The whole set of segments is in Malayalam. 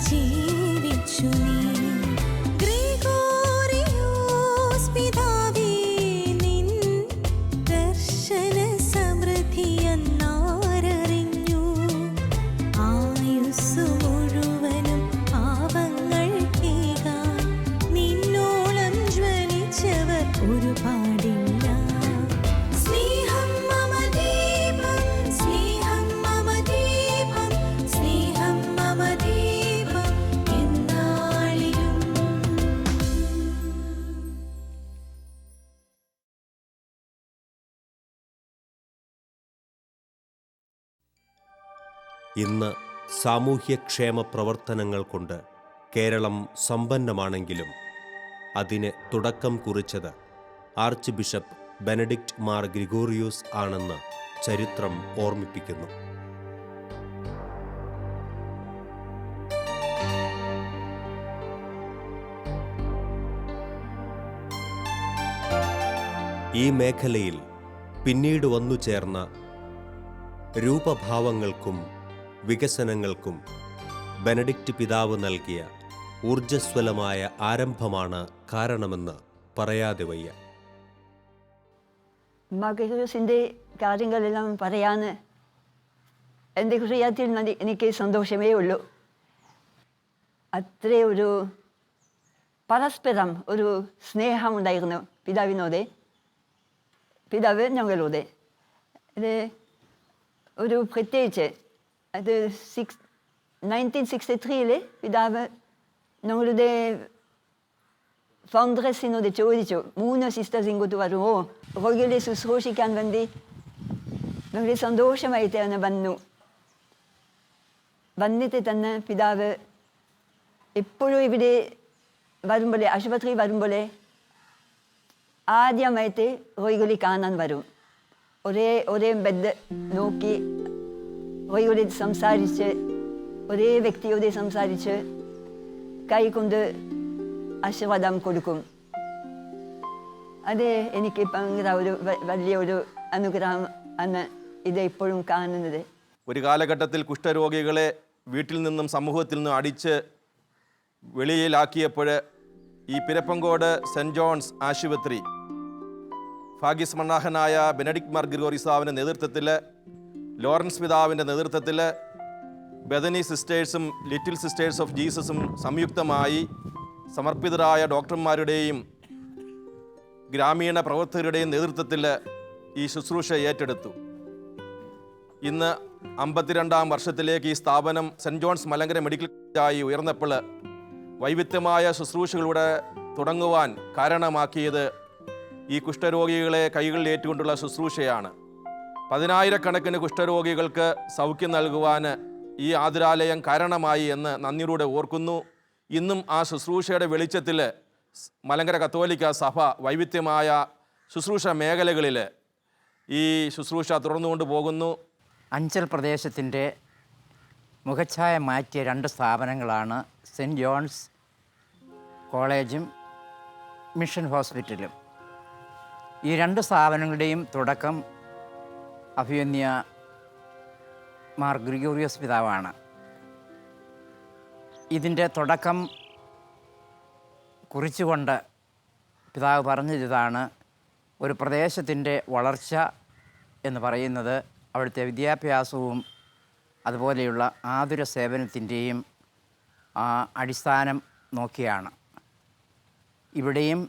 ജീവിച്ചു നീ. ഗ്രിഗോറിയോസ് പിതാവേ, നിൻ ദർശന സമൃദ്ധിയെന്നാരറിഞ്ഞു. ആയുസ്സു മുഴുവനും പാപങ്ങൾ കേകാൻ നിന്നോളം ജ്വലിച്ചവർ ഒരുപാടില്ല. സ്നേഹം മമ ദീപം, സ്നേഹം മമ ദീപം, സ്നേഹം മമ ദീപം എന്നാളിലും. ഇന്ന് സാമൂഹ്യക്ഷേമ പ്രവർത്തനങ്ങൾ കൊണ്ട് കേരളം സമ്പന്നമാണെങ്കിലും അതിന് തുടക്കം കുറിച്ചത് arch bishop Benedict Mar Gregorios ആണെന്ന് ചരിത്രം ഓർമ്മിപ്പിക്കുന്നു. ഈ മേഖലയിൽ പിന്നീട് വന്നു ചേർന്ന രൂപഭാവങ്ങൾക്കും വികസനങ്ങൾക്കും ബെനഡിക്റ്റ് പിതാവ് നൽകിയ ഊർജ്ജസ്വലമായ ആരംഭമാണ് കാരണമെന്ന് പറയാതെ വയ്യ. മകരസിൻ്റെ കാര്യങ്ങളെല്ലാം പറയാൻ എൻ്റെ ഹൃദയത്തിൽ എനിക്ക് സന്തോഷമേ ഉള്ളൂ. അത്രേ ഒരു പരസ്പരം ഒരു സ്നേഹമുണ്ടായിരുന്നു പിതാവിനോട്, പിതാവ് ഞങ്ങളോട്. അത് ഒരു പ്രത്യേകിച്ച് അത് 1963 പിതാവ് ഞങ്ങളുടെ ഫൗണ്ടറസിനോട് ചോദിച്ചു, 3 സിസ്റ്റേഴ്സ് ഇങ്ങോട്ട് വരുമോ, രോഗികളെ ശുശ്രൂഷിക്കാൻ വേണ്ടി. വളരെ സന്തോഷമായിട്ട് തന്നെ വന്നു. വന്നിട്ട് തന്നെ പിതാവ് എപ്പോഴും ഇവിടെ വരുമ്പോൾ, ആശുപത്രി വരുമ്പോൾ ആദ്യമായിട്ട് രോഗികളെ കാണാൻ വരും. ഒരേ ബെഡ് നോക്കി രോഗിയോട് സംസാരിച്ച്, ഒരേ വ്യക്തിയോട് സംസാരിച്ച് കൈകൊണ്ട് ആശീർവാദം കൊടുക്കും. അത് എനിക്ക് ഭയങ്കര ഒരു വലിയൊരു അനുഗ്രഹം ആണ് ഇത് ഇപ്പോഴും കാണുന്നത്. ഒരു കാലഘട്ടത്തിൽ കുഷ്ഠരോഗികളെ വീട്ടിൽ നിന്നും സമൂഹത്തിൽ നിന്നും അടിച്ച് വെളിയിലാക്കിയപ്പോൾ ഈ പിരപ്പങ്കോട് സെൻറ്റ് ജോൺസ് ആശുപത്രി ഭാഗ്യസ്മരണാഹനായ ബെനഡിക്റ്റ് മാർ ഗ്രിഗോറിയോസിന്റെ നേതൃത്വത്തിൽ, ലോറൻസ് പിതാവിൻ്റെ നേതൃത്വത്തിൽ ബെഥനി സിസ്റ്റേഴ്സും ലിറ്റിൽ സിസ്റ്റേഴ്സ് ഓഫ് ജീസസും സംയുക്തമായി സമർപ്പിതരായ ഡോക്ടർമാരുടെയും ഗ്രാമീണ പ്രവർത്തകരുടെയും നേതൃത്വത്തിൽ ഈ ശുശ്രൂഷ ഏറ്റെടുത്തു. ഇന്ന് 52ാം വർഷത്തിലേക്ക് ഈ സ്ഥാപനം സെൻറ്റ് ജോൺസ് മലങ്കര മെഡിക്കൽ കോളേജായി ഉയർന്നപ്പോൾ വൈവിധ്യമായ ശുശ്രൂഷകളുടെ തുടങ്ങുവാൻ കാരണമാക്കിയത് ഈ കുഷ്ഠരോഗികളെ കൈകളിൽ ഏറ്റുകൊണ്ടുള്ള ശുശ്രൂഷയാണ്. 10,000-കണക്കിന് കുഷ്ഠരോഗികൾക്ക് സൗഖ്യം നൽകുവാൻ ഈ ആതുരാലയം കാരണമായി എന്ന് നന്ദിയോടെ ഓർക്കുന്നു. ഇന്നും ആ ശുശ്രൂഷയുടെ വെളിച്ചത്തിൽ മലങ്കര കത്തോലിക്ക സഭ വൈവിധ്യമായ ശുശ്രൂഷ മേഖലകളിൽ ഈ ശുശ്രൂഷ തുടർന്നുകൊണ്ട് പോകുന്നു. അഞ്ചൽ പ്രദേശത്തിൻ്റെ മുഖച്ഛായ മാറ്റിയ 2 സ്ഥാപനങ്ങളാണ് സെൻറ്റ് ജോൺസ് കോളേജും മിഷൻ ഹോസ്പിറ്റലും. ഈ 2 സ്ഥാപനങ്ങളുടെയും തുടക്കം അഭിമന്യ മാർ ഗ്രിഗോറിയോസ് പിതാവാണ്. ഇതിൻ്റെ തുടക്കം കുറിച്ചുകൊണ്ട് പിതാവ് പറഞ്ഞതിതാണ്, ഒരു പ്രദേശത്തിൻ്റെ വളർച്ച എന്ന് പറയുന്നത് അവിടുത്തെ വിദ്യാഭ്യാസവും അതുപോലെയുള്ള ആതുര സേവനത്തിൻ്റെയും അടിസ്ഥാനം നോക്കിയാണ്. ഇവിടെയും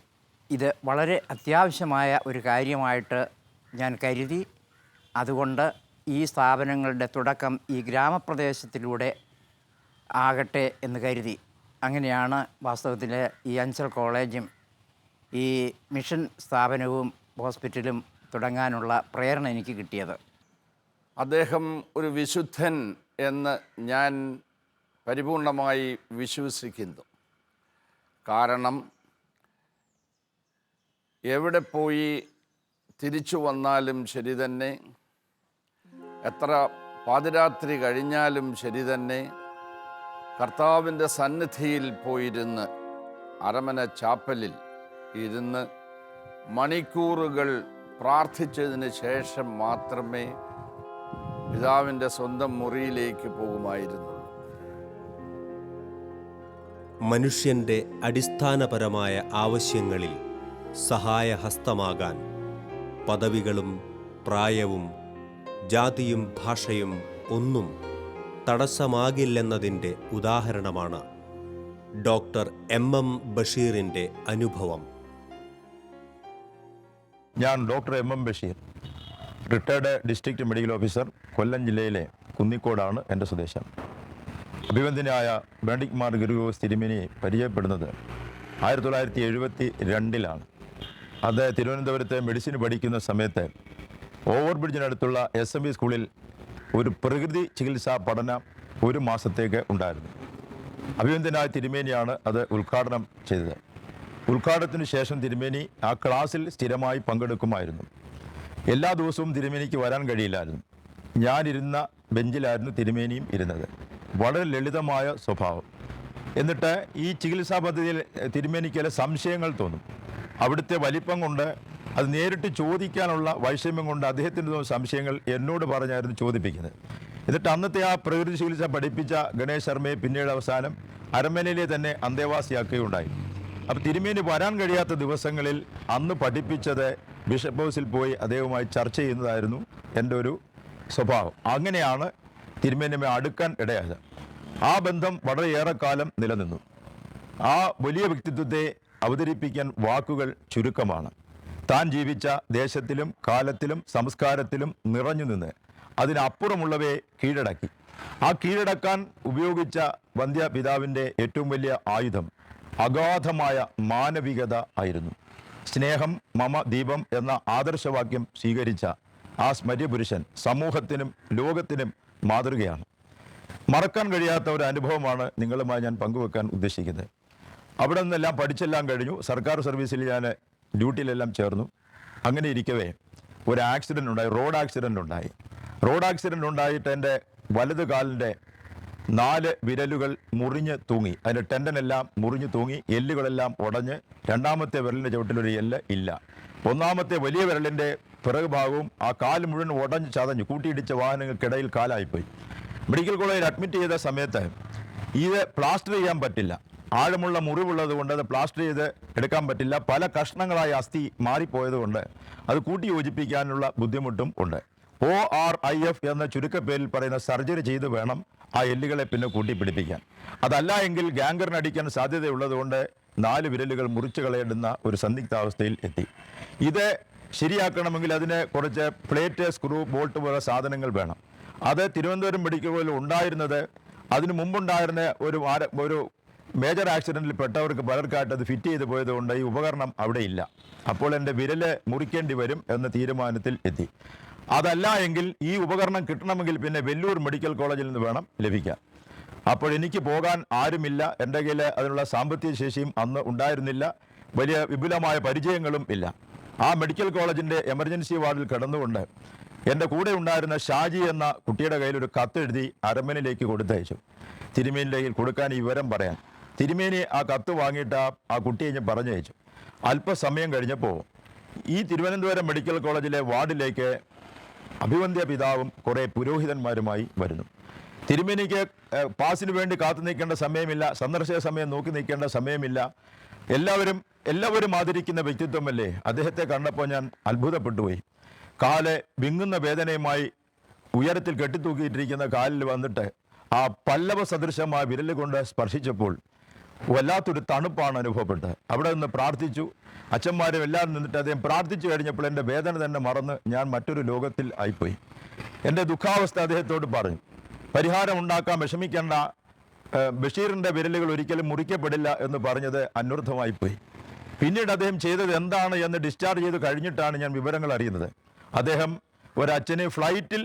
ഇത് വളരെ അത്യാവശ്യമായ ഒരു കാര്യമായിട്ട് ഞാൻ കരുതി. അതുകൊണ്ട് ഈ സ്ഥാപനങ്ങളുടെ തുടക്കം ഈ ഗ്രാമപ്രദേശത്തിലൂടെ ആകട്ടെ എന്ന് കരുതി. അങ്ങനെയാണ് വാസ്തവത്തിൽ ഈ അഞ്ചൽ കോളേജും ഈ മിഷൻ സ്ഥാപനവും ഹോസ്പിറ്റലും തുടങ്ങാനുള്ള പ്രേരണ എനിക്ക് കിട്ടിയത്. അദ്ദേഹം ഒരു വിശുദ്ധൻ എന്ന് ഞാൻ പരിപൂർണമായി വിശ്വസിക്കുന്നു. കാരണം എവിടെ പോയി തിരിച്ചു വന്നാലും ശരി തന്നെ, എത്ര പാതിരാത്രി കഴിഞ്ഞാലും ശരി തന്നെ, കർത്താവിൻ്റെ സന്നിധിയിൽ പോയിരുന്ന് അരമന ചാപ്പലിൽ ഇരുന്ന് മണിക്കൂറുകൾ പ്രാർത്ഥിച്ചതിന് ശേഷം മാത്രമേ പിതാവിൻ്റെ സ്വന്തം മുറിയിലേക്ക് പോകുമായിരുന്നുള്ളൂ. മനുഷ്യൻ്റെ അടിസ്ഥാനപരമായ ആവശ്യങ്ങളിൽ സഹായഹസ്തമാകാൻ പദവികളും പ്രായവും ജാതിയും ഭാഷയും ഒന്നും തടസ്സമാകില്ലെന്നതിൻ്റെ ഉദാഹരണമാണ് ഡോക്ടർ MM ബഷീറിൻ്റെ അനുഭവം. ഞാൻ doctor MM Basheer, retired district medical officer, Kollam ജില്ലയിലെ കുന്നിക്കോടാണ് എൻ്റെ സ്വദേശം. അഭിവന്ദ്യനായ ബെനഡിക്ട് മാർ ഗൃഗോറിയോസ് തിരുമേനിയെ പരിചയപ്പെടുന്നത് 1972 അത് തിരുവനന്തപുരത്ത് മെഡിസിൻ പഠിക്കുന്ന സമയത്ത് ഓവർബ്രിഡ്ജിനടുത്തുള്ള SMB സ്കൂളിൽ ഒരു പ്രകൃതി ചികിത്സാ പഠനം 1 മാസത്തേക്ക് ഉണ്ടായിരുന്നു. അഭിവന്ദ്യനായ തിരുമേനിയാണ് അത് ഉദ്ഘാടനം ചെയ്തത്. ഉദ്ഘാടനത്തിന് ശേഷം തിരുമേനി ആ ക്ലാസ്സിൽ സ്ഥിരമായി പങ്കെടുക്കുമായിരുന്നു. എല്ലാ ദിവസവും തിരുമേനിക്ക് വരാൻ കഴിയില്ലായിരുന്നു. ഞാനിരുന്ന ബെഞ്ചിലായിരുന്നു തിരുമേനിയും ഇരുന്നത്. വളരെ ലളിതമായ സ്വഭാവം. എന്നിട്ട് ഈ ചികിത്സാ പദ്ധതിയിൽ തിരുമേനിക്ക് ചില സംശയങ്ങൾ തോന്നും. അവിടുത്തെ വലിപ്പം കൊണ്ട് അത് നേരിട്ട് ചോദിക്കാനുള്ള വൈഷമ്യം കൊണ്ട് അദ്ദേഹത്തിൻ്റെ സംശയങ്ങൾ എന്നോട് പറഞ്ഞായിരുന്നു ചോദിപ്പിക്കുന്നത്. എന്നിട്ട് അന്നത്തെ ആ പ്രകൃതി ചികിത്സ പഠിപ്പിച്ച ഗണേശ് ശർമ്മയെ പിന്നീട് അവസാനം അരമനയിലെ തന്നെ അന്തേവാസിയാക്കുകയുണ്ടായി. അപ്പോൾ തിരുമേനി വരാൻ കഴിയാത്ത ദിവസങ്ങളിൽ അന്ന് പഠിപ്പിച്ചത് ബിഷപ്പ് ഹൗസിൽ പോയി അദ്ദേഹവുമായി ചർച്ച ചെയ്യുന്നതായിരുന്നു എൻ്റെ ഒരു സ്വഭാവം. അങ്ങനെയാണ് തിരുമേനിയുമായി അടുക്കാൻ ഇടയായത്. ആ ബന്ധം വളരെയേറെ കാലം നിലനിന്നു. ആ വലിയ വ്യക്തിത്വത്തെ അവതരിപ്പിക്കാൻ വാക്കുകൾ ചുരുക്കമാണ്. താൻ ജീവിച്ച ദേശത്തിലും കാലത്തിലും സംസ്കാരത്തിലും നിറഞ്ഞു നിന്ന് അതിനപ്പുറമുള്ളവയെ കീഴടക്കി. ആ കീഴടക്കാൻ ഉപയോഗിച്ച വന്ധ്യപിതാവിൻ്റെ ഏറ്റവും വലിയ ആയുധം അഗാധമായ മാനവികത ആയിരുന്നു. സ്നേഹം മമ ദീപം എന്ന ആദർശവാക്യം സ്വീകരിച്ച ആ സ്മര്യപുരുഷൻ സമൂഹത്തിനും ലോകത്തിനും മാതൃകയാണ്. മറക്കാൻ കഴിയാത്ത ഒരു അനുഭവമാണ് നിങ്ങളുമായി ഞാൻ പങ്കുവെക്കാൻ ഉദ്ദേശിക്കുന്നത്. അവിടെ നിന്നെല്ലാം പഠിച്ചെല്ലാം കഴിഞ്ഞു. സർക്കാർ സർവീസിൽ ഞാൻ ഡ്യൂട്ടിയിലെല്ലാം ചേർന്നു. അങ്ങനെ ഇരിക്കവേ ഒരു ആക്സിഡൻ്റ് ഉണ്ടായി. റോഡ് ആക്സിഡൻ്റ് ഉണ്ടായിട്ട് എൻ്റെ വലത് കാലിൻ്റെ 4 വിരലുകൾ മുറിഞ്ഞ് തൂങ്ങി. അതിൻ്റെ ടെൻഡനെല്ലാം മുറിഞ്ഞ് തൂങ്ങി, എല്ലുകളെല്ലാം ഉടഞ്ഞ്, 2ാമത്തെ വിരലിൻ്റെ ചുവട്ടിലൊരു എല്ല് ഇല്ല. 1ാമത്തെ വലിയ വിരലിൻ്റെ പിറകു ഭാഗവും ആ കാല് മുഴുവൻ ഉടഞ്ഞ് ചതഞ്ഞു. കൂട്ടിയിടിച്ച വാഹനങ്ങൾക്കിടയിൽ കാലായിപ്പോയി. മെഡിക്കൽ കോളേജിൽ അഡ്മിറ്റ് ചെയ്ത സമയത്ത് ഇത് പ്ലാസ്റ്റർ ചെയ്യാൻ പറ്റില്ല. ആഴമുള്ള മുറിവുള്ളത് കൊണ്ട് അത് പ്ലാസ്റ്റർ ചെയ്ത് എടുക്കാൻ പറ്റില്ല. പല കഷ്ണങ്ങളായി അസ്ഥി മാറിപ്പോയതുകൊണ്ട് അത് കൂട്ടി യോജിപ്പിക്കാനുള്ള ബുദ്ധിമുട്ടും ഉണ്ട്. ORIF എന്ന ചുരുക്കപ്പേരിൽ പറയുന്ന സർജറി ചെയ്ത് വേണം ആ എല്ലുകളെ പിന്നെ കൂട്ടിപ്പിടിപ്പിക്കാൻ. അതല്ല എങ്കിൽ ഗാംഗ്രൻ അടിക്കാൻ സാധ്യതയുള്ളതുകൊണ്ട് 4 വിരലുകൾ മുറിച്ചു കളയേണ്ടുന്ന ഒരു സന്ദിഗ്ധാവസ്ഥയിൽ എത്തി. ഇത് ശരിയാക്കണമെങ്കിൽ അതിന് കുറച്ച് പ്ലേറ്റ്, സ്ക്രൂ, ബോൾട്ട് പോലെ സാധനങ്ങൾ വേണം. അത് തിരുവനന്തപുരം മെഡിക്കൽ കോളേജിൽ ഉണ്ടായിരുന്നത് അതിനു മുമ്പുണ്ടായിരുന്ന ഒരു മേജർ ആക്സിഡൻറ്റിൽ പെട്ടവർക്ക് പലർക്കായിട്ട് അത് ഫിറ്റ് ചെയ്ത് പോയതുകൊണ്ട് ഈ ഉപകരണം അവിടെ ഇല്ല. അപ്പോൾ എൻ്റെ വിരല് മുറിക്കേണ്ടി വരും എന്ന തീരുമാനത്തിൽ എത്തി. അതല്ല എങ്കിൽ ഈ ഉപകരണം കിട്ടണമെങ്കിൽ പിന്നെ വെല്ലൂർ മെഡിക്കൽ കോളേജിൽ നിന്ന് വേണം ലഭിക്കാൻ. അപ്പോൾ എനിക്ക് പോകാൻ ആരുമില്ല. എൻ്റെ കയ്യിൽ അതിനുള്ള സാമ്പത്തിക ശേഷിയും അന്ന് ഉണ്ടായിരുന്നില്ല. വലിയ വിപുലമായ പരിചയങ്ങളും ഇല്ല. ആ മെഡിക്കൽ കോളേജിൻ്റെ എമർജൻസി വാർഡിൽ കിടന്നുകൊണ്ട് എൻ്റെ കൂടെ ഉണ്ടായിരുന്ന ഷാജി എന്ന കുട്ടിയുടെ കയ്യിൽ ഒരു കത്തെഴുതി അരമനയിലേക്ക് കൊടുത്തയച്ചു. തിരുമേനിയുടെ കയ്യിൽ കൊടുക്കാൻ ഈ വിവരം പറയാൻ. തിരുമേനി ആ കത്ത് വാങ്ങിയിട്ട് ആ കുട്ടിയെ ഞാൻ പറഞ്ഞയച്ചു. അല്പസമയം കഴിഞ്ഞപ്പോൾ ഈ തിരുവനന്തപുരം മെഡിക്കൽ കോളേജിലെ വാർഡിലേക്ക് അഭിവന്ദ്യ പിതാവും കുറേ പുരോഹിതന്മാരുമായി വരുന്നു. തിരുമേനിക്ക് പാസിന് വേണ്ടി കാത്തു നിൽക്കേണ്ട സമയമില്ല, സന്ദർശക സമയം നോക്കി നിൽക്കേണ്ട സമയമില്ല. എല്ലാവരും ആദരിക്കുന്ന വ്യക്തിത്വമല്ലേ. അദ്ദേഹത്തെ കണ്ടപ്പോൾ ഞാൻ അത്ഭുതപ്പെട്ടുപോയി. കാല് വിങ്ങുന്ന വേദനയുമായി ഉയരത്തിൽ കെട്ടിത്തൂക്കിയിട്ടിരിക്കുന്ന കാലിൽ വന്നിട്ട് ആ പല്ലവ സദൃശമായ വിരൽ കൊണ്ട് സ്പർശിച്ചപ്പോൾ വല്ലാത്തൊരു തണുപ്പാണ് അനുഭവപ്പെട്ടത്. അവിടെ നിന്ന് പ്രാർത്ഥിച്ചു. അച്ഛന്മാരും എല്ലാവരും നിന്നിട്ട് അദ്ദേഹം പ്രാർത്ഥിച്ചു കഴിഞ്ഞപ്പോൾ എൻ്റെ വേദന തന്നെ മറന്ന് ഞാൻ മറ്റൊരു ലോകത്തിൽ ആയിപ്പോയി. എൻ്റെ ദുഃഖാവസ്ഥ അദ്ദേഹത്തോട് പറഞ്ഞു. പരിഹാരം ഉണ്ടാക്കാൻ വിഷമിക്കേണ്ട, ബഷീറിൻ്റെ വിരലുകൾ ഒരിക്കലും മുറിക്കപ്പെടില്ല എന്ന് പറഞ്ഞത് അന്വർത്ഥമായിപ്പോയി. പിന്നീട് അദ്ദേഹം ചെയ്തത് എന്താണ് എന്ന് ഡിസ്ചാർജ് ചെയ്ത് കഴിഞ്ഞിട്ടാണ് ഞാൻ വിവരങ്ങൾ അറിയുന്നത്. അദ്ദേഹം ഒരച്ഛനെ ഫ്ലൈറ്റിൽ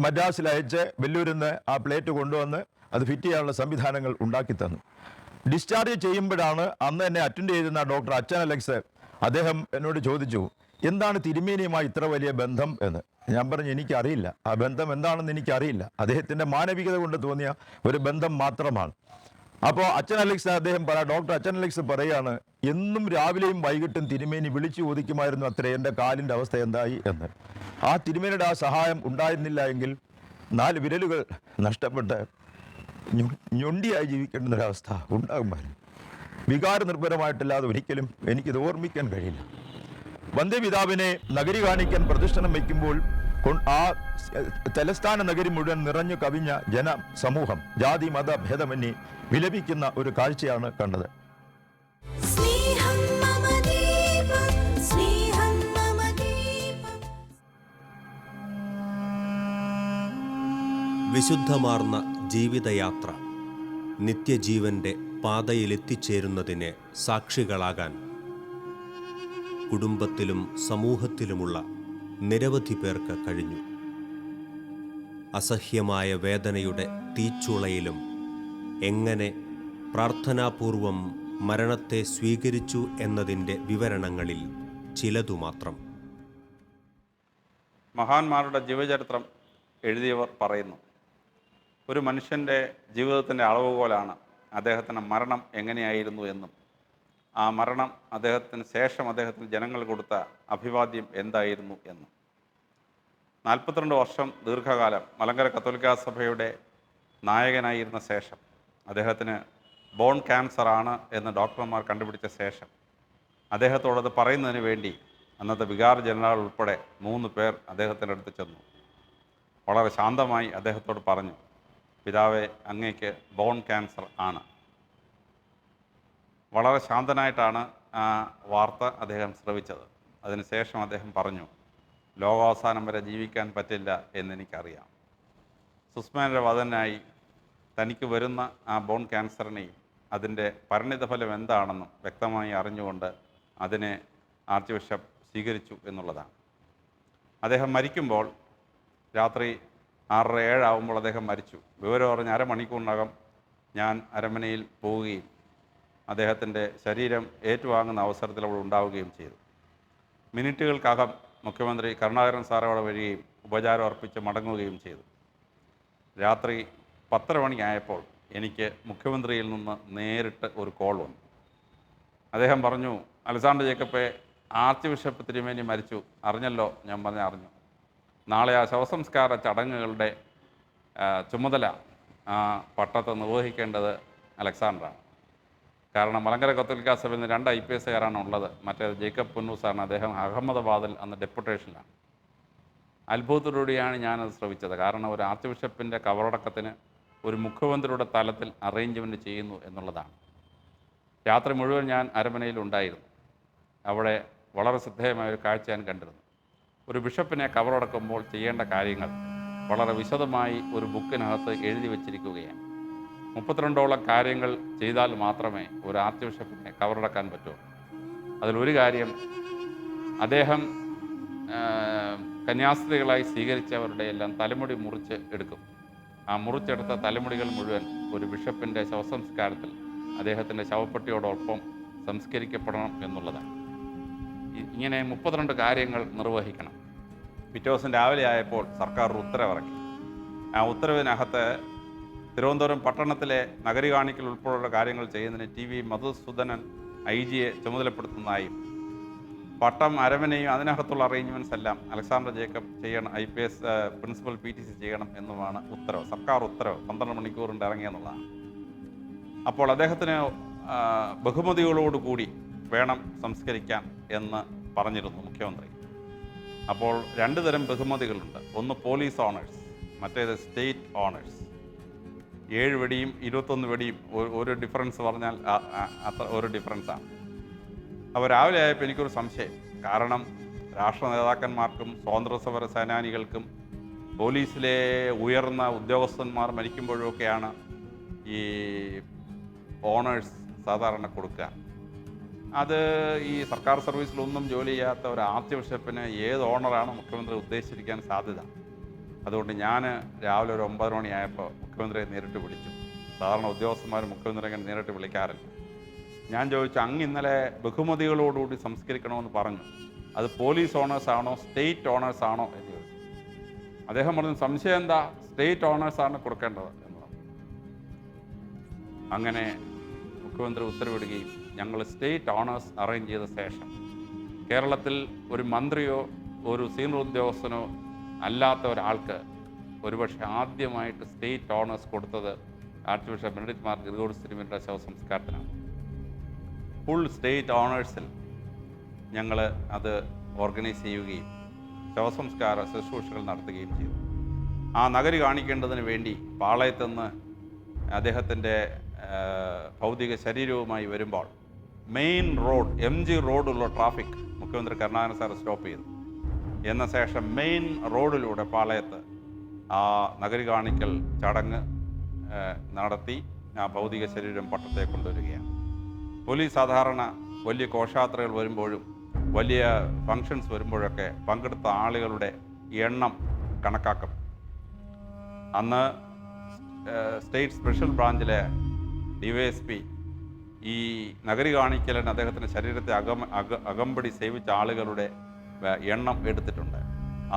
മദ്രാസിൽ അയച്ച് വെല്ലൂരിൽ നിന്ന് ആ പ്ലേറ്റ് കൊണ്ടുവന്ന് അത് ഫിറ്റ് ചെയ്യാനുള്ള സംവിധാനങ്ങൾ ഉണ്ടാക്കി തന്നു. ഡിസ്ചാർജ് ചെയ്യുമ്പോഴാണ് അന്ന് എന്നെ അറ്റൻഡ് ചെയ്തിരുന്ന ഡോക്ടർ അച്ഛൻ അലക്സ്, അദ്ദേഹം എന്നോട് ചോദിച്ചു, എന്താണ് തിരുമേനിയുമായി ഇത്ര വലിയ ബന്ധം എന്ന്. ഞാൻ പറഞ്ഞു, എനിക്കറിയില്ല, ആ ബന്ധം എന്താണെന്ന് എനിക്കറിയില്ല. അദ്ദേഹത്തിൻ്റെ മാനവികത കൊണ്ട് തോന്നിയ ഒരു ബന്ധം മാത്രമാണ്. അപ്പോൾ ഡോക്ടർ അച്ഛൻ അലക്സ് പറയാണ്, എന്നും രാവിലെയും വൈകിട്ടും തിരുമേനി വിളിച്ചു ചോദിക്കുമായിരുന്നു അത്രേ എൻ്റെ കാലിൻ്റെ അവസ്ഥ എന്തായി എന്ന്. ആ തിരുമേനിയുടെ ആ സഹായം ഉണ്ടായിരുന്നില്ല എങ്കിൽ 4 വിരലുകൾ നഷ്ടപ്പെട്ട് ഞൊണ്ടിയായി ജീവിക്കേണ്ടുന്ന ഒരവസ്ഥ ഉണ്ടാകുമായിരുന്നു. വികാരനിർഭരമായിട്ടല്ലാതെ ഒരിക്കലും എനിക്കിത് ഓർമ്മിക്കാൻ കഴിയില്ല. വന്ധ്യപിതാവിനെ നഗരി കാണിക്കാൻ പ്രദക്ഷിണം വയ്ക്കുമ്പോൾ ആ തലസ്ഥാന നഗരി മുഴുവൻ നിറഞ്ഞു കവിഞ്ഞ ജനസമൂഹം ജാതി മത ഭേദമന്യേ വിലപിക്കുന്ന ഒരു കാഴ്ചയാണ് കണ്ടത്. സ്നേഹം മമ ദീപം സ്നേഹം മമ ദീപം. വിശുദ്ധമാർന്ന ജീവിതയാത്ര നിത്യജീവന്റെ പാതയിലെത്തിച്ചേരുന്നതിന് സാക്ഷികളാകാൻ കുടുംബത്തിലും സമൂഹത്തിലുമുള്ള നിരവധി പേർക്ക് കഴിഞ്ഞു. അസഹ്യമായ വേദനയുടെ തീച്ചുളയിലും എങ്ങനെ പ്രാർത്ഥനാപൂർവം മരണത്തെ സ്വീകരിച്ചു എന്നതിൻ്റെ വിവരണങ്ങളിൽ ചിലതു മാത്രം. മഹാന്മാരുടെ ജീവചരിത്രം എഴുതിയവർ പറയുന്നു, ഒരു മനുഷ്യൻ്റെ ജീവിതത്തിൻ്റെ അളവുകോലാണ് അദ്ദേഹത്തിൻ്റെ മരണം എങ്ങനെയായിരുന്നു എന്നും ആ മരണം അദ്ദേഹത്തിന് ശേഷം അദ്ദേഹത്തിന് ജനങ്ങൾ കൊടുത്ത അഭിവാദ്യം എന്തായിരുന്നു എന്നും. 42 വർഷം ദീർഘകാലം മലങ്കര കത്തോലിക്കാ സഭയുടെ നായകനായിരുന്ന ശേഷം അദ്ദേഹത്തിന് ബോൺ ക്യാൻസറാണ് എന്ന് ഡോക്ടർമാർ കണ്ടുപിടിച്ച ശേഷം അദ്ദേഹത്തോടത് പറയുന്നതിന് വേണ്ടി അന്നത്തെ വികാർ ജനറൽ ഉൾപ്പെടെ 3 പേർ അദ്ദേഹത്തിൻ്റെ അടുത്ത് ചെന്നു. വളരെ ശാന്തമായി അദ്ദേഹത്തോട് പറഞ്ഞു, പിതാവേ, അങ്ങേക്ക് ബോൺ ക്യാൻസർ ആണ്. വളരെ ശാന്തനായിട്ടാണ് ആ വാർത്ത അദ്ദേഹം ശ്രവിച്ചത്. അതിനുശേഷം അദ്ദേഹം പറഞ്ഞു, ലോകാവസാനം വരെ ജീവിക്കാൻ പറ്റില്ല എന്നെനിക്കറിയാം. സുസ്മാൻ്റെ വദനായി തനിക്ക് വരുന്ന ആ ബോൺ ക്യാൻസറിനെയും അതിൻ്റെ പരിണിതഫലം എന്താണെന്നും വ്യക്തമായി അറിഞ്ഞുകൊണ്ട് അതിനെ ആർച്ച് ബിഷപ്പ് സ്വീകരിച്ചു എന്നുള്ളതാണ്. അദ്ദേഹം മരിക്കുമ്പോൾ രാത്രി 6:30-7 ആകുമ്പോൾ അദ്ദേഹം മരിച്ചു. വിവരം അറിഞ്ഞ് അരമണിക്കൂറിനകം ഞാൻ അരമനയിൽ പോവുകയും അദ്ദേഹത്തിൻ്റെ ശരീരം ഏറ്റുവാങ്ങുന്ന അവസരത്തിൽ അവിടെ ഉണ്ടാവുകയും ചെയ്തു. മിനിറ്റുകൾക്കകം മുഖ്യമന്ത്രി കരുണാകരൻ സാർ അവിടെ വരികയും ഉപചാരം അർപ്പിച്ച് മടങ്ങുകയും ചെയ്തു. രാത്രി 10:30 മണിയായപ്പോൾ എനിക്ക് മുഖ്യമന്ത്രിയിൽ നിന്ന് നേരിട്ട് ഒരു കോൾ വന്നു. അദ്ദേഹം പറഞ്ഞു, അലക്സാണ്ടർ ജേക്കബ് ആർച്ച് ബിഷപ്പ് തിരുമേനി മരിച്ചു, അറിഞ്ഞല്ലോ? ഞാൻ പറഞ്ഞ അറിഞ്ഞു. നാളെ ആ ശവസംസ്കാര ചടങ്ങുകളുടെ ചുമതല ആ പട്ടത്ത് നിർവഹിക്കേണ്ടത് അലക്സാണ്ടറാണ്. കാരണം മലങ്കര കത്തോലിക്കാ സഭയിൽ നിന്ന് 2 IPSകാരാണ് ഉള്ളത്. മറ്റേത് ജേക്കബ് പുന്നൂസാണ്. അദ്ദേഹം അഹമ്മദാബാദിൽ അന്ന് ഡെപ്യൂട്ടേഷനിലാണ്. അത്ഭുതത്തോടുകൂടിയാണ് ഞാനത് ശ്രവിച്ചത്. കാരണം ഒരു ആർച്ച് ബിഷപ്പിൻ്റെ കബറടക്കത്തിന് ഒരു മുഖ്യമന്ത്രിയുടെ തലത്തിൽ അറേഞ്ച്മെൻറ്റ് ചെയ്യുന്നു എന്നുള്ളതാണ്. രാത്രി മുഴുവൻ ഞാൻ അരമനയിൽ ഉണ്ടായിരുന്നു. അവിടെ വളരെ ശ്രദ്ധേയമായ ഒരു കാഴ്ച ഞാൻ കണ്ടിരുന്നു. ഒരു ബിഷപ്പിനെ കബറടക്കുമ്പോൾ ചെയ്യേണ്ട കാര്യങ്ങൾ വളരെ വിശദമായി ഒരു ബുക്കിനകത്ത് എഴുതി വച്ചിരിക്കുകയാണ്. 32ഓളം കാര്യങ്ങൾ ചെയ്താൽ മാത്രമേ ഒരു ആർച്ച് ബിഷപ്പിനെ കബറടക്കാൻ പറ്റൂ. അതിലൊരു കാര്യം, അദ്ദേഹം കന്യാസ്ത്രീകളായി സ്വീകരിച്ചവരുടെ എല്ലാം തലമുടി മുറിച്ച് എടുക്കും. ആ മുറിച്ചെടുത്ത തലമുടികൾ മുഴുവൻ ഒരു ബിഷപ്പിൻ്റെ ശവസംസ്കാരത്തിൽ അദ്ദേഹത്തിൻ്റെ ശവപ്പെട്ടിയോടൊപ്പം സംസ്കരിക്കപ്പെടണം എന്നുള്ളതാണ്. ഇങ്ങനെ 32 കാര്യങ്ങൾ നിർവഹിക്കണം. പിറ്റേ ദിവസം രാവിലെ ആയപ്പോൾ സർക്കാർ ഒരു ഉത്തരവിറക്കി. ആ ഉത്തരവിനകത്ത് തിരുവനന്തപുരം പട്ടണത്തിലെ നഗരി കാണിക്കൽ ഉൾപ്പെടെയുള്ള കാര്യങ്ങൾ ചെയ്യുന്നതിന് TV മധുസൂദനൻ IG-യെ ചുമതലപ്പെടുത്തുന്നതായും പട്ടം അരമനയും അതിനകത്തുള്ള അറേഞ്ച്മെൻറ്റ്സ് എല്ലാം അലക്സാണ്ടർ ജേക്കബ് ചെയ്യണം, IPS പ്രിൻസിപ്പൽ PTC ചെയ്യണം എന്നുമാണ് ഉത്തരവ്. സർക്കാർ ഉത്തരവ് 12 മണിക്കൂറിൻ്റെ ഇറങ്ങിയെന്നുള്ളതാണ്. അപ്പോൾ അദ്ദേഹത്തിന് ബഹുമതികളോടുകൂടി വേണം സംസ്കരിക്കാൻ എന്ന് പറഞ്ഞിരുന്നു മുഖ്യമന്ത്രി. അപ്പോൾ 2 തരം ബഹുമതികളുണ്ട്. ഒന്ന് പോലീസ് ഓണേഴ്സ്, മറ്റേത് സ്റ്റേറ്റ് ഓണേഴ്സ്. 7 വെടിയും 21 വെടിയും ഒരു ഡിഫറൻസ് പറഞ്ഞാൽ അത്ര ഒരു ഡിഫറൻസാണ്. അപ്പോൾ രാവിലെ ആയപ്പോൾ എനിക്കൊരു സംശയം. കാരണം രാഷ്ട്ര നേതാക്കന്മാർക്കും സ്വാതന്ത്ര്യസമര സേനാനികൾക്കും പോലീസിലെ ഉയർന്ന ഉദ്യോഗസ്ഥന്മാർ മരിക്കുമ്പോഴൊക്കെയാണ് ഈ ഓണേഴ്സ് സാധാരണ കൊടുക്കുക. അത് ഈ സർക്കാർ സർവീസിലൊന്നും ജോലി ചെയ്യാത്ത ഒരു ആർച്ച് ബിഷപ്പിന് ഏത് ഓണറാണ് മുഖ്യമന്ത്രി ഉദ്ദേശിച്ചിരിക്കാൻ സാധ്യത? അതുകൊണ്ട് ഞാൻ രാവിലെ ഒരു 9 മണിയായപ്പോൾ മുഖ്യമന്ത്രിയെ നേരിട്ട് വിളിച്ചു. സാധാരണ ഉദ്യോഗസ്ഥന്മാർ മുഖ്യമന്ത്രിയെ നേരിട്ട് വിളിക്കാറില്ല. ഞാൻ ചോദിച്ചു, അങ്ങ് ഇന്നലെ ബഹുമതികളോടുകൂടി സംസ്കരിക്കണമെന്ന് പറഞ്ഞു, അത് പോലീസ് ഓണേഴ്സ് ആണോ സ്റ്റേറ്റ് ഓണേഴ്സ് ആണോ എന്ന് ചോദിച്ചു. അദ്ദേഹം പറഞ്ഞു, സംശയം എന്താ, സ്റ്റേറ്റ് ഓണേഴ്സാണ് കൊടുക്കേണ്ടത് എന്ന് പറഞ്ഞു. അങ്ങനെ മുഖ്യമന്ത്രി ഉത്തരവിടുകയും ഞങ്ങൾ സ്റ്റേറ്റ് ഓണേഴ്സ് അറേഞ്ച് ചെയ്ത ശേഷം കേരളത്തിൽ ഒരു മന്ത്രിയോ ഒരു സീനിയർ ഉദ്യോഗസ്ഥനോ അല്ലാത്ത ഒരാൾക്ക് ഒരുപക്ഷെ ആദ്യമായിട്ട് സ്റ്റേറ്റ് ഓണേഴ്സ് കൊടുത്തത് arch bishop Benedict Mar Gregorios തിരുമേനിയുടെ ശവസംസ്കാരത്തിനാണ്. ഫുൾ സ്റ്റേറ്റ് ഓണേഴ്സിൽ ഞങ്ങൾ അത് ഓർഗനൈസ് ചെയ്യുകയും ശവസംസ്കാര ശുശ്രൂഷകൾ നടത്തുകയും ചെയ്തു. ആ നഗരി കാണിക്കേണ്ടതിന് വേണ്ടി പാളയത്തുനിന്ന് അദ്ദേഹത്തിൻ്റെ ഭൗതിക ശരീരവുമായി വരുമ്പോൾ മെയിൻ റോഡ് MG റോഡുള്ള ട്രാഫിക് മുഖ്യമന്ത്രി കരുണാകരൻ സാർ സ്റ്റോപ്പ് ചെയ്തു. എന്ന ശേഷം മെയിൻ റോഡിലൂടെ പാളയത്ത് ആ നഗരി കാണിക്കൽ ചടങ്ങ് നടത്തി ആ ഭൗതിക ശരീരം പട്ടത്തെ കൊണ്ടുവരികയാണ്. പോലീസ് സാധാരണ വലിയ ഘോഷയാത്രകൾ വരുമ്പോഴും വലിയ ഫങ്ഷൻസ് വരുമ്പോഴൊക്കെ പങ്കെടുത്ത ആളുകളുടെ എണ്ണം കണക്കാക്കും. അന്ന് സ്റ്റേറ്റ് സ്പെഷ്യൽ ബ്രാഞ്ചിലെ DYSP ഈ നഗരി കാണിക്കലിന് അദ്ദേഹത്തിൻ്റെ ശരീരത്തെ അകമ്പടി സേവിച്ച ആളുകളുടെ എണ്ണം എടുത്തിട്ടുണ്ട്.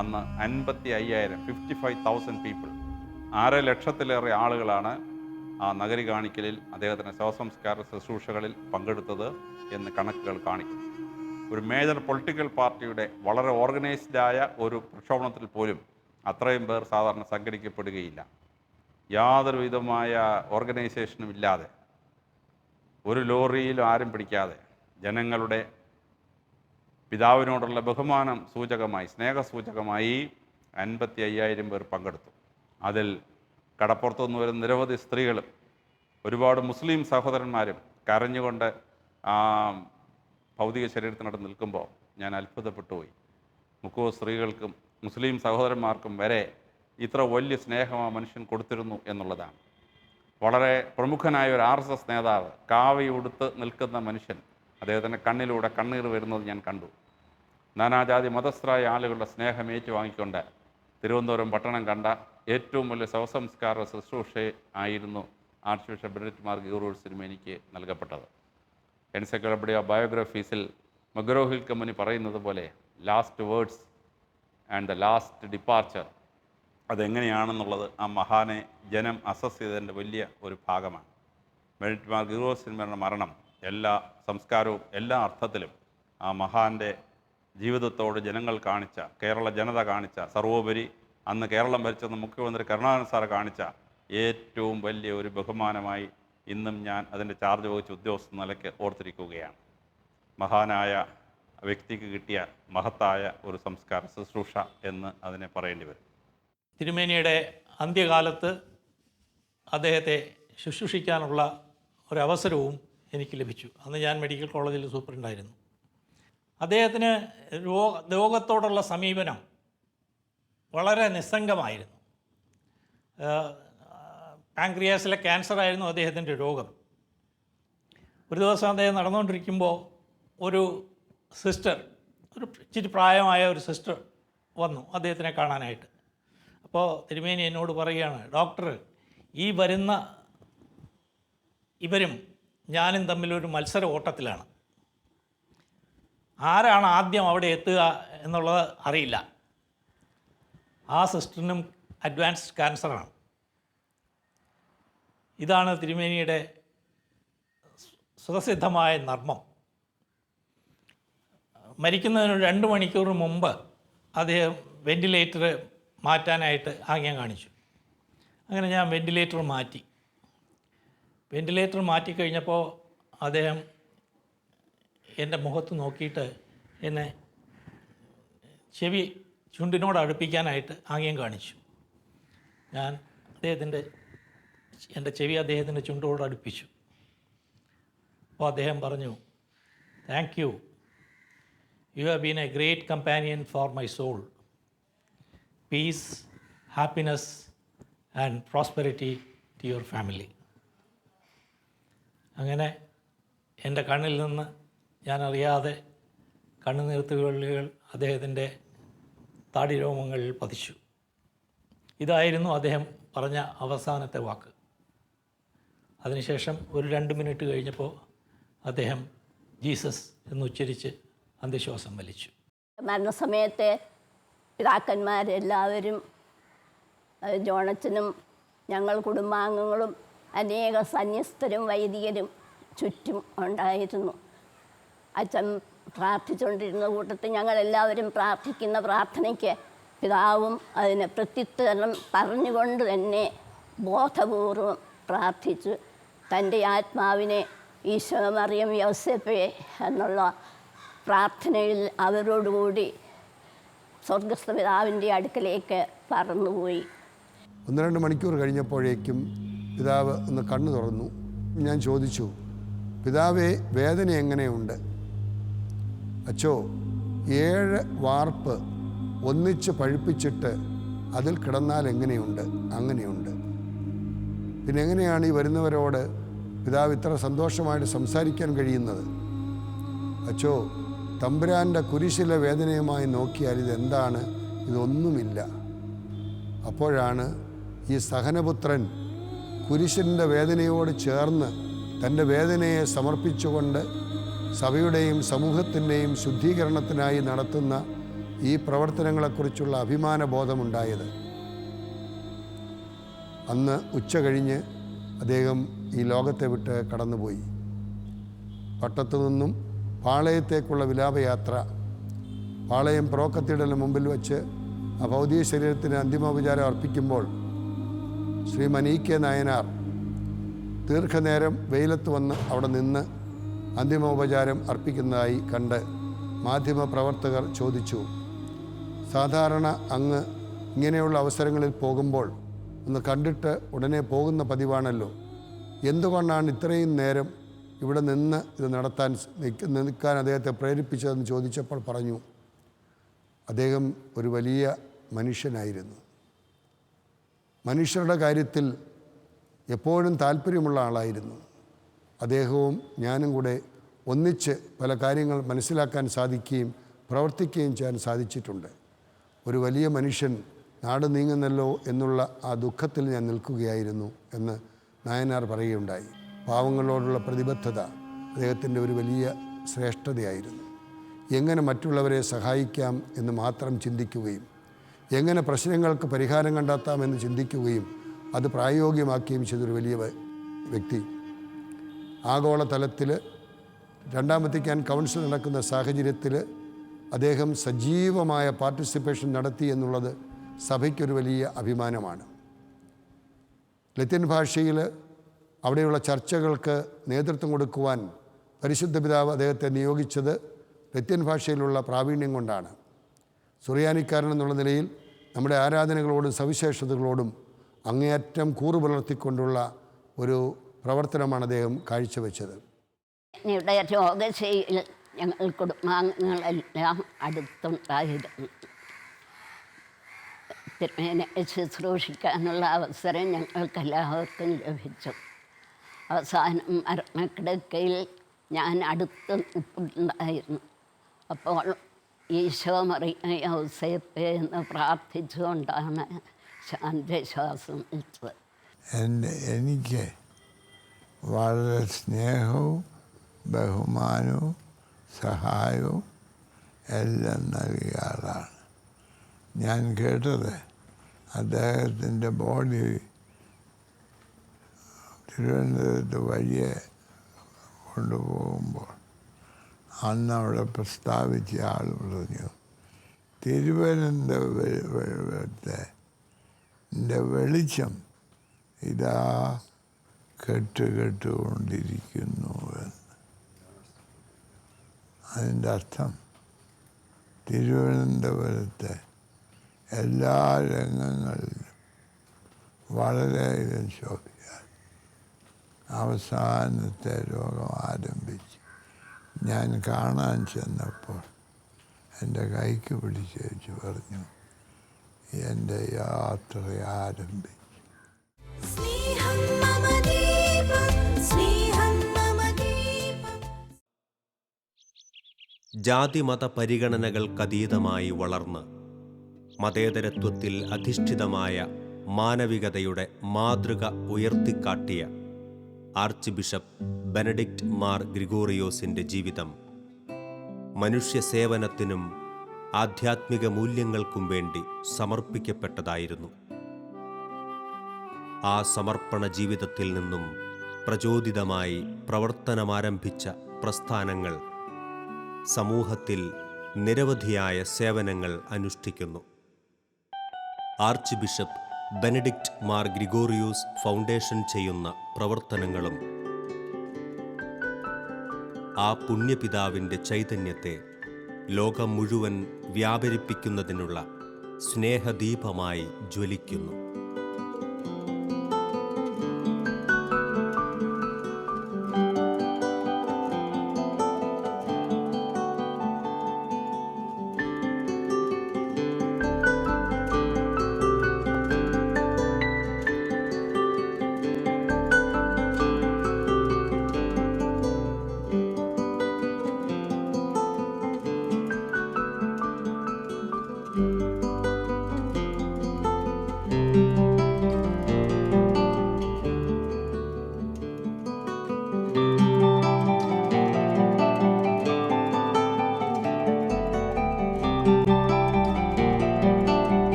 അന്ന് 55,000 55,000 പീപ്പിൾ 6,00,000-ലേറെ ആളുകളാണ് ആ നഗരി കാണിക്കലിൽ അദ്ദേഹത്തിൻ്റെ ശവസംസ്കാര ശുശ്രൂഷകളിൽ പങ്കെടുത്തത് എന്ന് കണക്കുകൾ കാണിക്കുന്നു. ഒരു മേജർ പൊളിറ്റിക്കൽ പാർട്ടിയുടെ വളരെ ഓർഗനൈസ്ഡായ ഒരു പ്രക്ഷോഭണത്തിൽ പോലും അത്രയും പേർ സാധാരണ സംഘടിക്കപ്പെടുകയില്ല. യാതൊരു വിധമായ ഓർഗനൈസേഷനും ഇല്ലാതെ, ഒരു ലോറിയിലും ആരും പിടിക്കാതെ, ജനങ്ങളുടെ പിതാവിനോടുള്ള ബഹുമാനം സൂചകമായി, സ്നേഹസൂചകമായി 55,000 പേർ പങ്കെടുത്തു. അതിൽ കടപ്പുറത്തുനിന്ന് വരുന്ന നിരവധി സ്ത്രീകളും ഒരുപാട് മുസ്ലിം സഹോദരന്മാരും കരഞ്ഞുകൊണ്ട് ആ ഭൗതിക ശരീരത്തിനടുത്ത് നിൽക്കുമ്പോൾ ഞാൻ അത്ഭുതപ്പെട്ടുപോയി. 30 സ്ത്രീകൾക്കും മുസ്ലിം സഹോദരന്മാർക്കും വരെ ഇത്ര വലിയ സ്നേഹം ആ മനുഷ്യൻ കൊടുത്തിരുന്നു എന്നുള്ളതാണ്. വളരെ പ്രമുഖനായ ഒരു RSS നേതാവ്, കാവി ഉടുത്ത് നിൽക്കുന്ന മനുഷ്യൻ, അദ്ദേഹത്തിൻ്റെ കണ്ണിലൂടെ കണ്ണീർ വരുന്നത് ഞാൻ കണ്ടു. നാനാജാതി മതസ്ഥരായ ആളുകളുടെ സ്നേഹം ഏറ്റുവാങ്ങിക്കൊണ്ട് തിരുവനന്തപുരം പട്ടണം കണ്ട ഏറ്റവും വലിയ ശവസംസ്കാര ശുശ്രൂഷ ആയിരുന്നു arch bishop Benedict Mar Gregorios തിരുമേനിക്ക് നൽകപ്പെട്ടത്. എൻസൈക്ലോപീഡിയ ബയോഗ്രഫീസിൽ മഗ്രോ ഹിൽ കമ്പനി പറയുന്നത് പോലെ last words and the last departure അതെങ്ങനെയാണെന്നുള്ളത് ആ മഹാനെ ജനം അസസ് ചെയ്തതിൻ്റെ വലിയ ഒരു ഭാഗമാണ്. ബെനഡിക്ട് മാർ ഗ്രിഗോറിയോസ് തിരുമേനിയുടെ മരണം എല്ലാ സംസ്കാരവും എല്ലാ അർത്ഥത്തിലും ആ മഹാൻ്റെ ജീവിതത്തോട് ജനങ്ങൾ കാണിച്ച, കേരള ജനത കാണിച്ച, സർവോപരി അന്ന് കേരളം ഭരിച്ചെന്ന് മുഖ്യമന്ത്രി കരുണാകരൻ സാർ കാണിച്ച ഏറ്റവും വലിയ ഒരു ബഹുമാനമായി ഇന്നും ഞാൻ അതിൻ്റെ ചാർജ് വഹിച്ച ഉദ്യോഗസ്ഥ നിലയ്ക്ക് ഓർത്തിരിക്കുകയാണ്. മഹാനായ വ്യക്തിക്ക് കിട്ടിയ മഹത്തായ ഒരു സംസ്കാര ശുശ്രൂഷ എന്ന് അതിനെ പറയേണ്ടി വരും. തിരുമേനിയുടെ അന്ത്യകാലത്ത് അദ്ദേഹത്തെ ശുശ്രൂഷിക്കാനുള്ള ഒരവസരവും എനിക്ക് ലഭിച്ചു. അന്ന് ഞാൻ മെഡിക്കൽ കോളേജിൽ സൂപ്രണ്ടായിരുന്നു. അദ്ദേഹത്തിന് രോഗത്തോടുള്ള സമീപനം വളരെ നിസ്സംഗമായിരുന്നു. പാൻക്രിയാസിലെ ക്യാൻസറായിരുന്നു അദ്ദേഹത്തിൻ്റെ രോഗം. ഒരു ദിവസം അദ്ദേഹം നടന്നുകൊണ്ടിരിക്കുമ്പോൾ ഒരു സിസ്റ്റർ, ഒരു ഇച്ചിരി പ്രായമായ ഒരു സിസ്റ്റർ വന്നു അദ്ദേഹത്തിനെ കാണാനായിട്ട്. അപ്പോൾ തിരുമേനി എന്നോട് പറയുകയാണ്, ഡോക്ടർ, ഈ വരുന്ന ഇവരും ഞാനും തമ്മിലൊരു മത്സര ഓട്ടത്തിലാണ്. ആരാണ് ആദ്യം അവിടെ എത്തുക എന്നുള്ളത് അറിയില്ല. ആ സിസ്റ്ററിനും അഡ്വാൻസ്ഡ് ക്യാൻസറാണ്. ഇതാണ് തിരുമേനിയുടെ സ്വതസിദ്ധമായ നർമ്മം. മരിക്കുന്നതിന് 2 മണിക്കൂർ മുമ്പ് അദ്ദേഹം വെൻറ്റിലേറ്റർ മാറ്റാനായിട്ട് ആംഗ്യം കാണിച്ചു. അങ്ങനെ ഞാൻ വെൻറ്റിലേറ്റർ മാറ്റി. വെൻറ്റിലേറ്റർ മാറ്റിക്കഴിഞ്ഞപ്പോൾ അദ്ദേഹം എൻ്റെ മുഖത്ത് നോക്കിയിട്ട് എന്നെ ചെവി ചുണ്ടിനോട് അടുപ്പിക്കാനായിട്ട് ആംഗ്യം കാണിച്ചു. ഞാൻ എൻ്റെ ചെവി അദ്ദേഹത്തിൻ്റെ ചുണ്ടോട് അടുപ്പിച്ചു. അപ്പോൾ അദ്ദേഹം പറഞ്ഞു, thank you, you have been a great companion for my soul. Peace, happiness and prosperity to your family. അങ്ങനെ എൻ്റെ കണ്ണിൽ നിന്ന് ഞാൻ അറിയാതെ കണ്ണുനീർത്തുള്ളികൾ അദ്ദേഹത്തിൻ്റെ താടിരോമങ്ങളിൽ പതിച്ചു. ഇതായിരുന്നു അദ്ദേഹം പറഞ്ഞ അവസാനത്തെ വാക്ക്. അതിനുശേഷം ഒരു 2 മിനിറ്റ് കഴിഞ്ഞപ്പോൾ അദ്ദേഹം ജീസസ് എന്നുച്ചരിച്ച് അന്ത്യശ്വാസം വലിച്ചു. മരണസമയത്തെ പിതാക്കന്മാരെല്ലാവരും, ജോണച്ചനും ഞങ്ങൾ കുടുംബാംഗങ്ങളും അനേക സന്യസ്തരും വൈദികരും ചുറ്റും ഉണ്ടായിരുന്നു. അച്ഛൻ പ്രാർത്ഥിച്ചുകൊണ്ടിരുന്ന കൂട്ടത്തിൽ ഞങ്ങളെല്ലാവരും പ്രാർത്ഥിക്കുന്ന പ്രാർത്ഥനയ്ക്ക് പിതാവും അതിന് പ്രത്യുത്തരം പറഞ്ഞുകൊണ്ട് തന്നെ ബോധപൂർവം പ്രാർത്ഥിച്ചു തൻ്റെ ആത്മാവിനെ ഈശോ മറിയം യോസേപ്പേ എന്നുള്ള പ്രാർത്ഥനയിൽ അവരോടുകൂടി സ്വർഗസ്ഥ പിതാവിൻ്റെ അടുക്കലേക്ക് പറന്നുപോയി. 1-2 മണിക്കൂർ കഴിഞ്ഞപ്പോഴേക്കും പിതാവ് ഒന്ന് കണ്ണു തുറന്നു. ഞാൻ ചോദിച്ചു, പിതാവേ, വേദന എങ്ങനെയുണ്ട്? അച്ചോ, 7 വാർപ്പ് ഒന്നിച്ച് പഴുപ്പിച്ചിട്ട് അതിൽ കിടന്നാൽ എങ്ങനെയുണ്ട്? അങ്ങനെയുണ്ട്. പിന്നെ എങ്ങനെയാണ് ഈ വരുന്നവരോട് പിതാവ് ഇത്ര സന്തോഷമായിട്ട് സംസാരിക്കാൻ കഴിയുന്നത്? അച്ചോ, തമ്പുരാൻ്റെ കുരിശിലെ വേദനയുമായി നോക്കിയാൽ ഇതെന്താണ്? ഇതൊന്നുമില്ല. അപ്പോഴാണ് ഈ സഹനപുത്രൻ കുരിശിൻ്റെ വേദനയോട് ചേർന്ന് തൻ്റെ വേദനയെ സമർപ്പിച്ചുകൊണ്ട് സഭയുടെയും സമൂഹത്തിൻ്റെയും ശുദ്ധീകരണത്തിനായി നടത്തുന്ന ഈ പ്രവർത്തനങ്ങളെക്കുറിച്ചുള്ള അഭിമാനബോധമുണ്ടായത്. അന്ന് ഉച്ച കഴിഞ്ഞ് അദ്ദേഹം ഈ ലോകത്തെ വിട്ട് കടന്നുപോയി. പട്ടത്തു നിന്നും പാളയത്തേക്കുള്ള വിലാപയാത്ര, പാളയം പ്രോ കത്തീഡ്രലിന് മുമ്പിൽ വച്ച് ആ ഭൗതിക ശരീരത്തിന് അന്തിമോപചാരം അർപ്പിക്കുമ്പോൾ ശ്രീ മനീക്കെ നായനാർ ദീർഘനേരം വെയിലത്ത് വന്ന് അവിടെ നിന്ന് അന്തിമോപചാരം അർപ്പിക്കുന്നതായി കണ്ട് മാധ്യമപ്രവർത്തകർ ചോദിച്ചു, സാധാരണ അങ്ങ് ഇങ്ങനെയുള്ള അവസരങ്ങളിൽ പോകുമ്പോൾ ഒന്ന് കണ്ടിട്ട് ഉടനെ പോകുന്ന പതിവാണല്ലോ, എന്തുകൊണ്ടാണ് ഇത്രയും നേരം ഇവിടെ നിന്ന് ഇത് നിൽക്കാൻ അദ്ദേഹത്തെ പ്രേരിപ്പിച്ചതെന്ന് ചോദിച്ചപ്പോൾ പറഞ്ഞു, അദ്ദേഹം ഒരു വലിയ മനുഷ്യനായിരുന്നു. മനുഷ്യരുടെ കാര്യത്തിൽ എപ്പോഴും താല്പര്യമുള്ള ആളായിരുന്നു. അദ്ദേഹവും ഞാനും കൂടെ ഒന്നിച്ച് പല കാര്യങ്ങൾ മനസ്സിലാക്കാൻ സാധിക്കുകയും പ്രവർത്തിക്കുകയും ചെയ്യാൻ സാധിച്ചിട്ടുണ്ട്. ഒരു വലിയ മനുഷ്യൻ നാട് നീങ്ങുന്നല്ലോ എന്നുള്ള ആ ദുഃഖത്തിൽ ഞാൻ നിൽക്കുകയായിരുന്നു എന്ന് നായനാർ പറയുകയുണ്ടായി. പാവങ്ങളോടുള്ള പ്രതിബദ്ധത അദ്ദേഹത്തിൻ്റെ ഒരു വലിയ ശ്രേഷ്ഠതയായിരുന്നു. എങ്ങനെ മറ്റുള്ളവരെ സഹായിക്കാം എന്ന് മാത്രം ചിന്തിക്കുകയും എങ്ങനെ പ്രശ്നങ്ങൾക്ക് പരിഹാരം കണ്ടെത്താമെന്ന് ചിന്തിക്കുകയും അത് പ്രായോഗികമാക്കുകയും ചെയ്തൊരു വലിയ വ്യക്തി. ആഗോളതലത്തിൽ 2ാം വത്തിക്കാൻ കൗൺസിൽ നടക്കുന്ന സാഹചര്യത്തിൽ അദ്ദേഹം സജീവമായ പാർട്ടിസിപ്പേഷൻ നടത്തി എന്നുള്ളത് സഭയ്ക്കൊരു വലിയ അഭിമാനമാണ്. ലത്തീൻ ഭാഷയിൽ അവിടെയുള്ള ചർച്ചകൾക്ക് നേതൃത്വം കൊടുക്കുവാൻ പരിശുദ്ധ പിതാവ് അദ്ദേഹത്തെ നിയോഗിച്ചത് ലത്തീൻ ഭാഷയിലുള്ള പ്രാവീണ്യം കൊണ്ടാണ്. സുറിയാനിക്കാരൻ എന്നുള്ള നിലയിൽ നമ്മുടെ ആരാധനകളോടും സവിശേഷതകളോടും അങ്ങേയറ്റം കൂറു പുലർത്തിക്കൊണ്ടുള്ള ഒരു പ്രവർത്തനമാണ് അദ്ദേഹം കാഴ്ചവെച്ചത്. ഇവിടെ രോഗശൈലിയിൽ ഞങ്ങൾ കുടുംബാംഗങ്ങളെല്ലാം അടുത്തുണ്ടായിരുന്നു. തിരുമേനെ ശുശ്രൂഷിക്കാനുള്ള അവസരം ഞങ്ങൾക്കെല്ലാവർക്കും ലഭിച്ചു. അവസാനം മരണക്കിടക്കയിൽ ഞാൻ അടുത്ത് നിൽപ്പുണ്ടായിരുന്നു. അപ്പോൾ ഈശോ മറിയം യോസേപ്പേ എന്ന് പ്രാർത്ഥിച്ചുകൊണ്ടാണ് ശാന്തശ്വാസം വെച്ചത്. എനിക്ക് വളരെ സ്നേഹവും ബഹുമാനവും സഹായവും എല്ലാം നൽകിയ ആളാണ്. ഞാൻ കേട്ടത് അദ്ദേഹത്തിൻ്റെ ബോഡി തിരുവനന്തപുരത്ത് വഴിയെ കൊണ്ടുപോകുമ്പോൾ അന്ന് അവിടെ പ്രസ്താവിച്ച ആൾ പറഞ്ഞു, തിരുവനന്തപുരത്തെ വെളിച്ചം ഇതാ കെട്ടുകൊണ്ടിരിക്കുന്നു എന്ന്. അതിൻ്റെ അർത്ഥം തിരുവനന്തപുരത്തെ എല്ലാ രംഗങ്ങളിലും വളരെയധികം ശോഭിക്കാൻ അവസാനത്തെ രോഗം ആരംഭിച്ചു. ഞാൻ കാണാൻ ചെന്നപ്പോൾ എൻ്റെ കൈക്ക് പിടിച്ച് വെച്ച് പറഞ്ഞു, എൻ്റെ യാത്ര ആരംഭിച്ചു. ജാതിമത പരിഗണനകൾക്കതീതമായി വളർന്ന് മതേതരത്വത്തിൽ അധിഷ്ഠിതമായ മാനവികതയുടെ മാതൃക ഉയർത്തിക്കാട്ടിയ ആർച്ച് ബിഷപ്പ് ബെനഡിക്റ്റ് മാർ ഗ്രിഗോറിയോസിൻ്റെ ജീവിതം മനുഷ്യസേവനത്തിനും ആധ്യാത്മിക മൂല്യങ്ങൾക്കും വേണ്ടി സമർപ്പിക്കപ്പെട്ടതായിരുന്നു. ആ സമർപ്പണ ജീവിതത്തിൽ നിന്നും പ്രചോദിതമായി പ്രവർത്തനമാരംഭിച്ച പ്രസ്ഥാനങ്ങൾ സമൂഹത്തിൽ നിരവധിയായ സേവനങ്ങൾ അനുഷ്ഠിക്കുന്നു. Arch bishop Benedict Mar Gregorios foundation ചെയ്യുന്ന പ്രവർത്തനങ്ങളും ആ പുണ്യപിതാവിൻ്റെ ചൈതന്യത്തെ ലോകം മുഴുവൻ വ്യാപരിപ്പിക്കുന്നതിനുള്ള സ്നേഹദീപമായി ജ്വലിക്കുന്നു.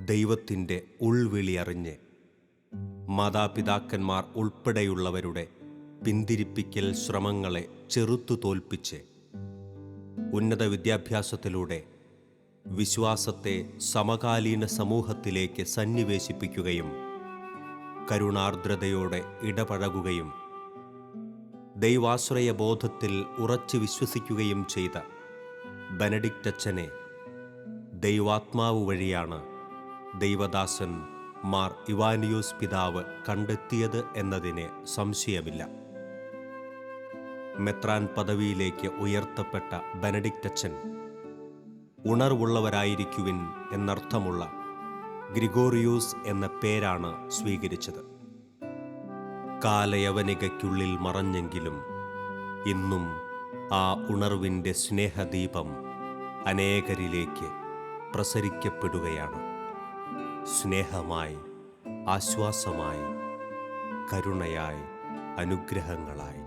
ദൈവത്തിൻ്റെ ഉൾവിളി അറിഞ്ഞ് മാതാപിതാക്കന്മാർ ഉൾപ്പെടെയുള്ളവരുടെ പിന്തിരിപ്പിക്കൽ ശ്രമങ്ങളെ ചെറുത്തു തോൽപ്പിച്ച് ഉന്നത വിദ്യാഭ്യാസത്തിലൂടെ വിശ്വാസത്തെ സമകാലീന സമൂഹത്തിലേക്ക് സന്നിവേശിപ്പിക്കുകയും കരുണാർദ്രതയോടെ ഇടപഴകുകയും ദൈവാശ്രയ ബോധത്തിൽ ഉറച്ചു വിശ്വസിക്കുകയും ചെയ്ത ബെനഡിക്റ്റ് അച്ഛനെ ദൈവാത്മാവ് വഴിയാണ് ദൈവദാസൻ മാർ ഇവാനിയോസ് പിതാവ് കണ്ടെത്തിയത് എന്നതിന് സംശയമില്ല. മെത്രാൻ പദവിയിലേക്ക് ഉയർത്തപ്പെട്ട ബെനഡിക്റ്റ് അച്ഛൻ ഉണർവുള്ളവരായിരിക്കുവിൻ എന്നർത്ഥമുള്ള ഗ്രിഗോറിയൂസ് എന്ന പേരാണ് സ്വീകരിച്ചത്. കാലയവനികയ്ക്കുള്ളിൽ മറഞ്ഞെങ്കിലും ഇന്നും ആ ഉണർവിൻ്റെ സ്നേഹദീപം അനേകരിലേക്ക് പ്രസരിക്കപ്പെടുകയാണ്. സ്നേഹമായി, ആശ്വാസമായി, കരുണയായി, അനുഗ്രഹങ്ങളായി.